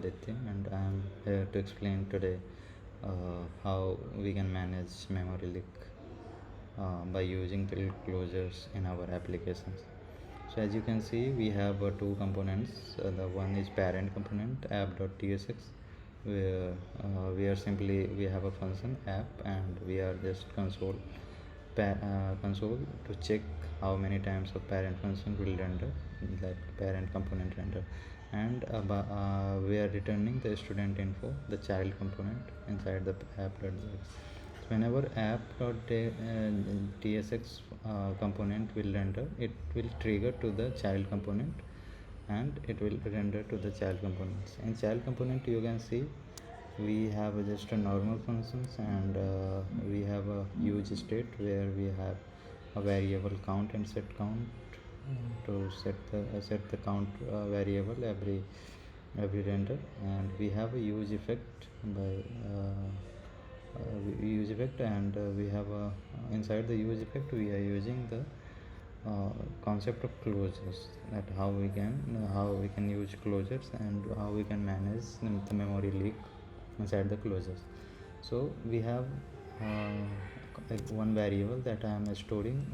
Aditya, and I am here to explain today how we can manage memory leak by using tilt closures in our applications. So as you can see, we have two components. The one is parent component app.tsx, where simply we have a function app, and we are just console to check how many times a parent function will render, like parent component render, and we are returning the student info, the child component inside the app.tsx. Whenever app.tsx component will render, it will trigger to the child component, and it will render to the child components. In child component, you can see we have just a normal functions, and we have a use state where we have a variable count and set count to set the count variable every render, and we have a use effect by use effect, and we have a inside the use effect we are using the concept of closures, that how we can use closures and how we can manage the memory leak inside the closures. So we have like one variable that I am storing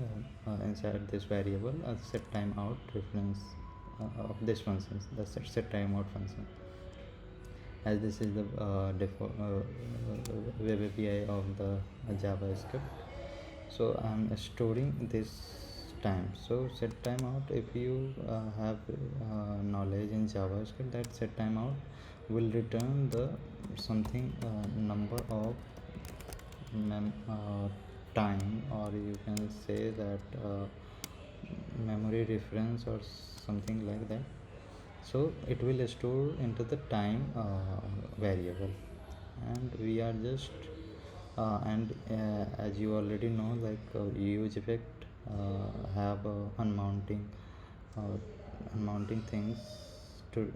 inside this variable as set timeout reference of this function, the set timeout function, as this is the default web API of the JavaScript. So I'm storing this time. So set timeout, if you have knowledge in JavaScript, that set timeout will return the something number of time, or you can say that memory reference or something like that. So it will store into the time variable, and we are just and as you already know, like use effect have unmounting things to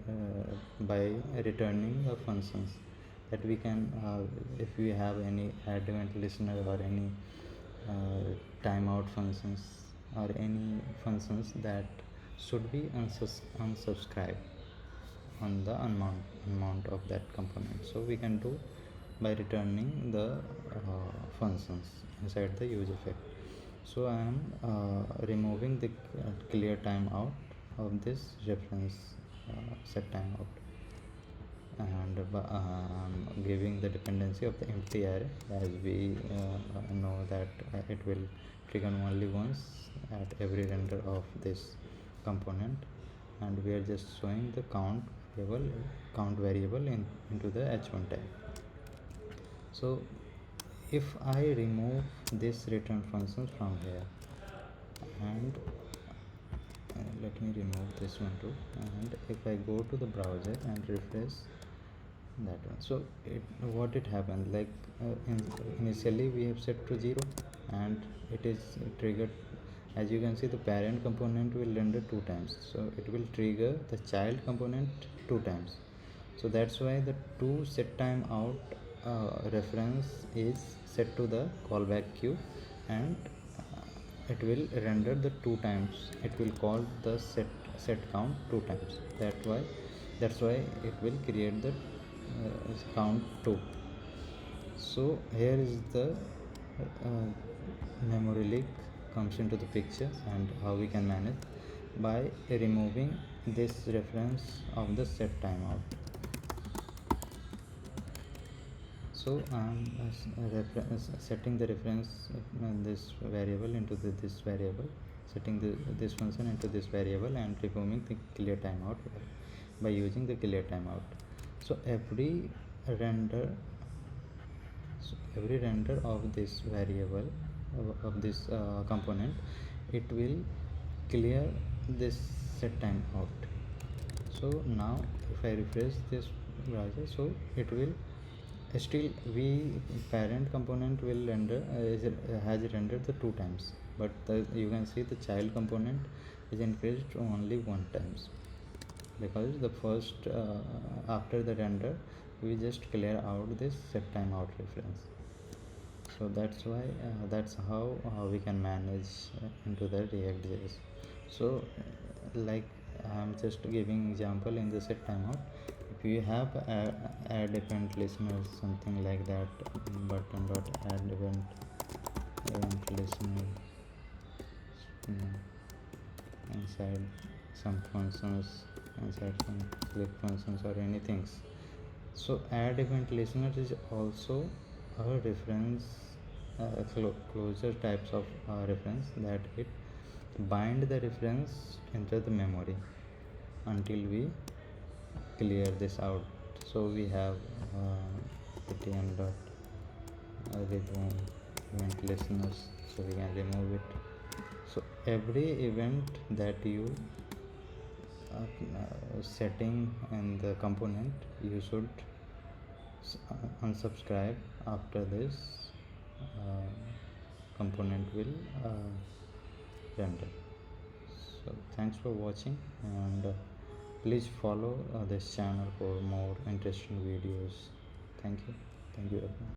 by returning the functions that we can if we have any add event listener or any timeout functions or any functions that should be unsubscribed on the amount of that component. So we can do by returning the functions inside the use effect. So I am removing the clear timeout of this reference set timeout, and giving the dependency of the empty array, as we know that it will trigger only once at every render of this component, and we are just showing the count variable into the h1 tag. So if I remove this return functions from here, and let me remove this one too, and if I go to the browser and refresh that one, so what it happened, like initially we have set to 0, and it is triggered. As you can see, the parent component will render 2 times, so it will trigger the child component 2 times. So that's why the to set time out reference is set to the callback queue, and it will render the 2 times. It will call the set count 2 times. That's why it will create the count 2. So here is the memory leak comes into the picture, and how we can manage by removing this reference of the set timeout. So I'm setting the reference this variable into this variable, setting this function into this variable, and removing the clear timeout by using the clear timeout. So every render of this variable of this component, it will clear this set time out. So now if I refresh this browser, so it will still parent component will render has rendered the 2 times, but you can see the child component is increased to only 1 times, because the first after the render we just clear out this set timeout reference. So that's why that's how we can manage into the ReactJS. So like I'm just giving example in the set timeout. if you have add event listeners, something like that, button dot add event listener, mm, inside some functions, inside some click functions or anything. So add event listener is also a reference, closure types of reference, that it bind the reference into the memory until we clear this out. So we have atm dot remove event listeners, so we can remove it. So every event that you setting in the component, you should unsubscribe after this uh, component will render. So thanks for watching, and please follow this channel for more interesting videos. Thank you everyone.